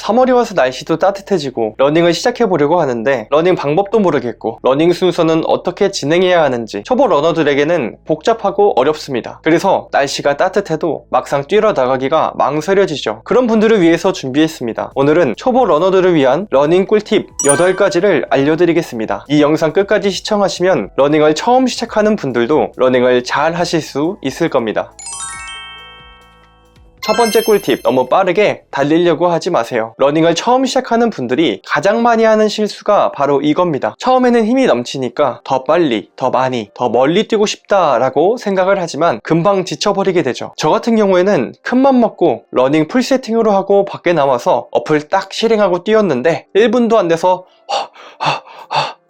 3월이 와서 날씨도 따뜻해지고 러닝을 시작해보려고 하는데 러닝 방법도 모르겠고 러닝 순서는 어떻게 진행해야 하는지 초보 러너들에게는 복잡하고 어렵습니다. 그래서 날씨가 따뜻해도 막상 뛰러 나가기가 망설여지죠. 그런 분들을 위해서 준비했습니다. 오늘은 초보 러너들을 위한 러닝 꿀팁 8가지를 알려드리겠습니다. 이 영상 끝까지 시청하시면 러닝을 처음 시작하는 분들도 러닝을 잘 하실 수 있을 겁니다. 첫 번째 꿀팁, 너무 빠르게 달리려고 하지 마세요. 러닝을 처음 시작하는 분들이 가장 많이 하는 실수가 바로 이겁니다. 처음에는 힘이 넘치니까 더 빨리, 더 많이, 더 멀리 뛰고 싶다라고 생각을 하지만 금방 지쳐버리게 되죠. 저 같은 경우에는 큰맘 먹고 러닝 풀 세팅으로 하고 밖에 나와서 어플 딱 실행하고 뛰었는데 1분도 안 돼서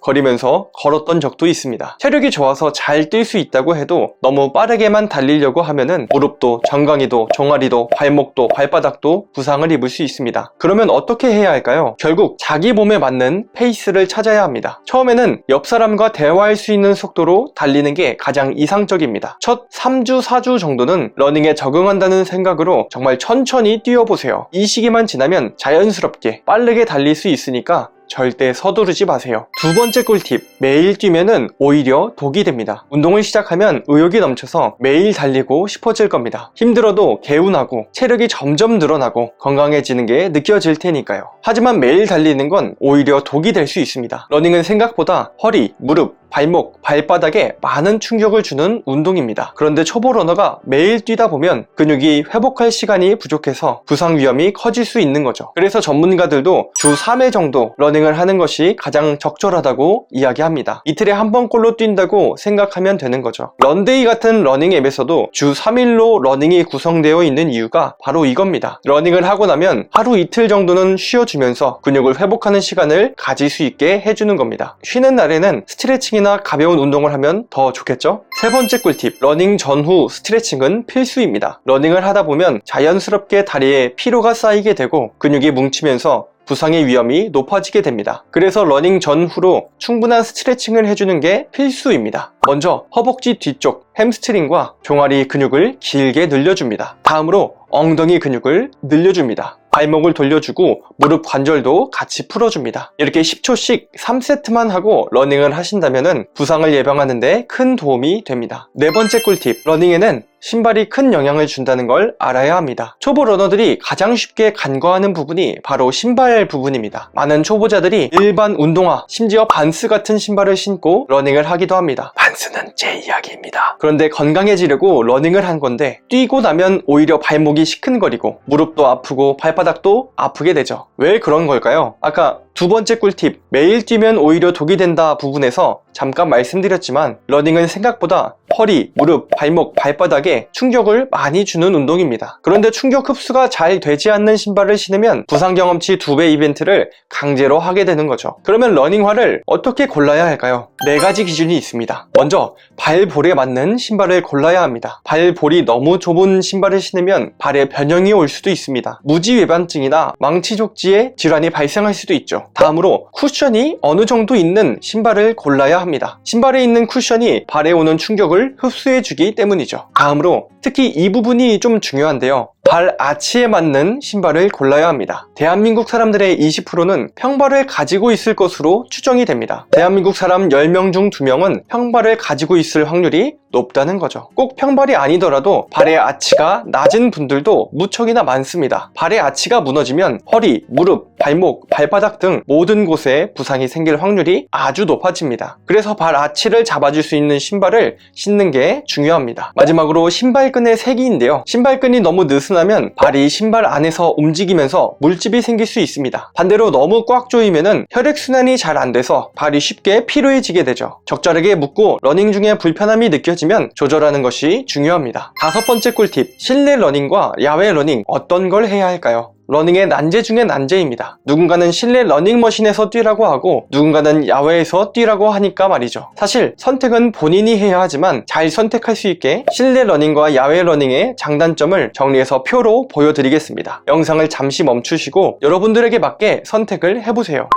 거리면서 걸었던 적도 있습니다. 체력이 좋아서 잘 뛸 수 있다고 해도 너무 빠르게만 달리려고 하면은 무릎도, 정강이도, 종아리도, 발목도, 발바닥도 부상을 입을 수 있습니다. 그러면 어떻게 해야 할까요? 결국 자기 몸에 맞는 페이스를 찾아야 합니다. 처음에는 옆 사람과 대화할 수 있는 속도로 달리는 게 가장 이상적입니다. 첫 3주, 4주 정도는 러닝에 적응한다는 생각으로 정말 천천히 뛰어보세요. 이 시기만 지나면 자연스럽게 빠르게 달릴 수 있으니까 절대 서두르지 마세요. 두 번째 꿀팁, 매일 뛰면은 오히려 독이 됩니다. 운동을 시작하면 의욕이 넘쳐서 매일 달리고 싶어질 겁니다. 힘들어도 개운하고 체력이 점점 늘어나고 건강해지는 게 느껴질 테니까요. 하지만 매일 달리는 건 오히려 독이 될 수 있습니다. 러닝은 생각보다 허리, 무릎, 발목, 발바닥에 많은 충격을 주는 운동입니다. 그런데 초보 러너가 매일 뛰다 보면 근육이 회복할 시간이 부족해서 부상 위험이 커질 수 있는 거죠. 그래서 전문가들도 주 3회 정도 러닝을 하는 것이 가장 적절하다고 이야기합니다. 이틀에 한 번꼴로 뛴다고 생각하면 되는 거죠. 런데이 같은 러닝 앱에서도 주 3일로 러닝이 구성되어 있는 이유가 바로 이겁니다. 러닝을 하고 나면 하루 이틀 정도는 쉬어주면서 근육을 회복하는 시간을 가질 수 있게 해주는 겁니다. 쉬는 날에는 스트레칭이나 가벼운 운동을 하면 더 좋겠죠? 세 번째 꿀팁, 러닝 전후 스트레칭은 필수입니다. 러닝을 하다 보면 자연스럽게 다리에 피로가 쌓이게 되고 근육이 뭉치면서 부상의 위험이 높아지게 됩니다. 그래서 러닝 전후로 충분한 스트레칭을 해주는 게 필수입니다. 먼저 허벅지 뒤쪽 햄스트링과 종아리 근육을 길게 늘려줍니다. 다음으로 엉덩이 근육을 늘려줍니다. 발목을 돌려주고 무릎 관절도 같이 풀어줍니다. 이렇게 10초씩 3세트만 하고 러닝을 하신다면 부상을 예방하는 데 큰 도움이 됩니다. 네 번째 꿀팁, 러닝에는 신발이 큰 영향을 준다는 걸 알아야 합니다. 초보 러너들이 가장 쉽게 간과하는 부분이 바로 신발 부분입니다. 많은 초보자들이 일반 운동화, 심지어 반스 같은 신발을 신고 러닝을 하기도 합니다. 반스는 제 이야기입니다. 그런데 건강해지려고 러닝을 한 건데 뛰고 나면 오히려 발목이 시큰거리고 무릎도 아프고 발바닥도 아프게 되죠. 왜 그런 걸까요? 아까 두 번째 꿀팁, 매일 뛰면 오히려 독이 된다 부분에서 잠깐 말씀드렸지만 러닝은 생각보다 허리, 무릎, 발목, 발바닥에 충격을 많이 주는 운동입니다. 그런데 충격 흡수가 잘 되지 않는 신발을 신으면 부상 경험치 2배 이벤트를 강제로 하게 되는 거죠. 그러면 러닝화를 어떻게 골라야 할까요? 4가지 기준이 있습니다. 먼저 발볼에 맞는 신발을 골라야 합니다. 발볼이 너무 좁은 신발을 신으면 발에 변형이 올 수도 있습니다. 무지외반증이나 망치족지에 질환이 발생할 수도 있죠. 다음으로 쿠션이 어느 정도 있는 신발을 골라야 합니다. 신발에 있는 쿠션이 발에 오는 충격을 흡수해주기 때문이죠. 다음으로 특히 이 부분이 좀 중요한데요. 발 아치에 맞는 신발을 골라야 합니다. 대한민국 사람들의 20%는 평발을 가지고 있을 것으로 추정이 됩니다. 대한민국 사람 10명 중 2명은 평발을 가지고 있을 확률이 높다는 거죠. 꼭 평발이 아니더라도 발의 아치가 낮은 분들도 무척이나 많습니다. 발의 아치가 무너지면 허리, 무릎, 발목, 발바닥 등 모든 곳에 부상이 생길 확률이 아주 높아집니다. 그래서 발 아치를 잡아줄 수 있는 신발을 신는 게 중요합니다. 마지막으로 신발끈의 세기인데요. 신발끈이 너무 느슨하면 발이 신발 안에서 움직이면서 물집이 생길 수 있습니다. 반대로 너무 꽉 조이면은 혈액순환이 잘 안 돼서 발이 쉽게 피로해지게 되죠. 적절하게 묶고 러닝 중에 불편함이 느껴지면 조절하는 것이 중요합니다. 5번째 꿀팁, 실내 러닝과 야외 러닝 어떤 걸 해야 할까요? 러닝의 난제 중에 난제입니다. 누군가는 실내 러닝머신에서 뛰라고 하고 누군가는 야외에서 뛰라고 하니까 말이죠. 사실 선택은 본인이 해야 하지만 잘 선택할 수 있게 실내 러닝과 야외 러닝의 장단점을 정리해서 표로 보여드리겠습니다. 영상을 잠시 멈추시고 여러분들에게 맞게 선택을 해보세요.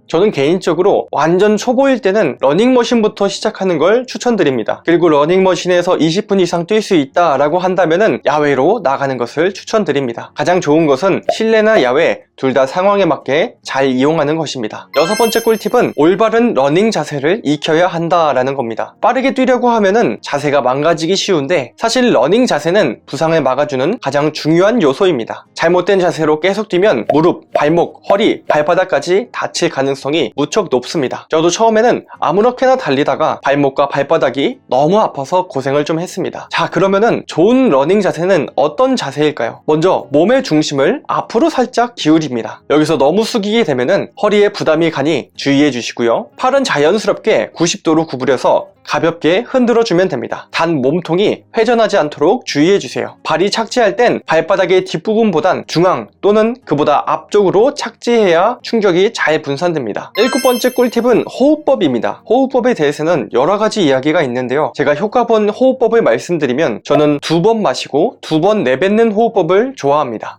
저는 개인적으로 완전 초보일 때는 러닝머신부터 시작하는 걸 추천드립니다. 그리고 러닝머신에서 20분 이상 뛸 수 있다라고 한다면은 야외로 나가는 것을 추천드립니다. 가장 좋은 것은 실내나 야외 둘 다 상황에 맞게 잘 이용하는 것입니다. 여섯 번째 꿀팁은 올바른 러닝 자세를 익혀야 한다라는 겁니다. 빠르게 뛰려고 하면은 자세가 망가지기 쉬운데 사실 러닝 자세는 부상을 막아주는 가장 중요한 요소입니다. 잘못된 자세로 계속 뛰면 무릎, 발목, 허리, 발바닥까지 다칠 가능성이 무척 높습니다. 저도 처음에는 아무렇게나 달리다가 발목과 발바닥이 너무 아파서 고생을 좀 했습니다. 자, 그러면은 좋은 러닝 자세는 어떤 자세일까요? 먼저 몸의 중심을 앞으로 살짝 기울입니다. 여기서 너무 숙이게 되면은 허리에 부담이 가니 주의해 주시고요. 팔은 자연스럽게 90도로 구부려서 가볍게 흔들어주면 됩니다. 단 몸통이 회전하지 않도록 주의해주세요. 발이 착지할 땐 발바닥의 뒷부분보단 중앙 또는 그보다 앞쪽으로 착지해야 충격이 잘 분산됩니다. 일곱 번째 꿀팁은 호흡법입니다. 호흡법에 대해서는 여러 가지 이야기가 있는데요. 제가 효과 본 호흡법을 말씀드리면 저는 2번 마시고 2번 내뱉는 호흡법을 좋아합니다.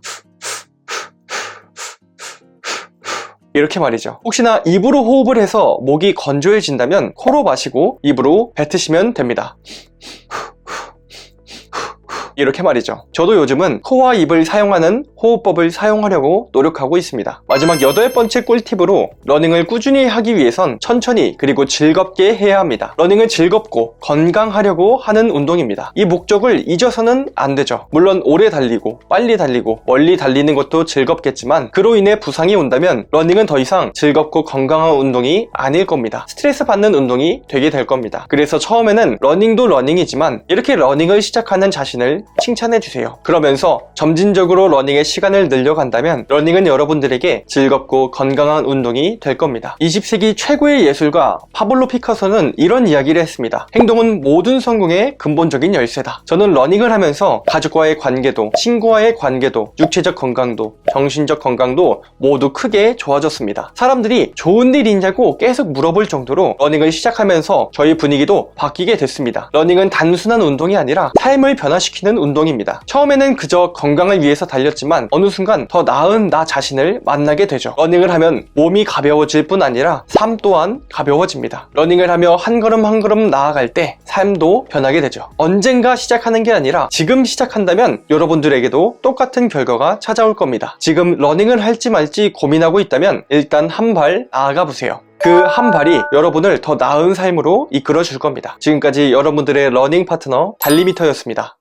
이렇게 말이죠. 혹시나 입으로 호흡을 해서 목이 건조해진다면 코로 마시고 입으로 뱉으시면 됩니다. 이렇게 말이죠. 저도 요즘은 코와 입을 사용하는 호흡법을 사용하려고 노력하고 있습니다. 마지막 여덟 번째 꿀팁으로 러닝을 꾸준히 하기 위해선 천천히 그리고 즐겁게 해야 합니다. 러닝은 즐겁고 건강하려고 하는 운동입니다. 이 목적을 잊어서는 안 되죠. 물론 오래 달리고 빨리 달리고 멀리 달리는 것도 즐겁겠지만 그로 인해 부상이 온다면 러닝은 더 이상 즐겁고 건강한 운동이 아닐 겁니다. 스트레스 받는 운동이 되게 될 겁니다. 그래서 처음에는 러닝도 러닝이지만 이렇게 러닝을 시작하는 자신을 칭찬해주세요. 그러면서 점진적으로 러닝의 시간을 늘려간다면 러닝은 여러분들에게 즐겁고 건강한 운동이 될 겁니다. 20세기 최고의 예술가 파블로 피카소는 이런 이야기를 했습니다. 행동은 모든 성공의 근본적인 열쇠다. 저는 러닝을 하면서 가족과의 관계도, 친구와의 관계도, 육체적 건강도, 정신적 건강도 모두 크게 좋아졌습니다. 사람들이 좋은 일 있냐고 계속 물어볼 정도로 러닝을 시작하면서 저희 분위기도 바뀌게 됐습니다. 러닝은 단순한 운동이 아니라 삶을 변화시키는 운동입니다. 처음에는 그저 건강을 위해서 달렸지만 어느 순간 더 나은 나 자신을 만나게 되죠. 러닝을 하면 몸이 가벼워질 뿐 아니라 삶 또한 가벼워집니다. 러닝을 하며 한 걸음 한 걸음 나아갈 때 삶도 변하게 되죠. 언젠가 시작하는 게 아니라 지금 시작한다면 여러분들에게도 똑같은 결과가 찾아올 겁니다. 지금 러닝을 할지 말지 고민하고 있다면 일단 한 발 나아가 보세요. 그 한 발이 여러분을 더 나은 삶으로 이끌어 줄 겁니다. 지금까지 여러분들의 러닝 파트너 달리미터였습니다.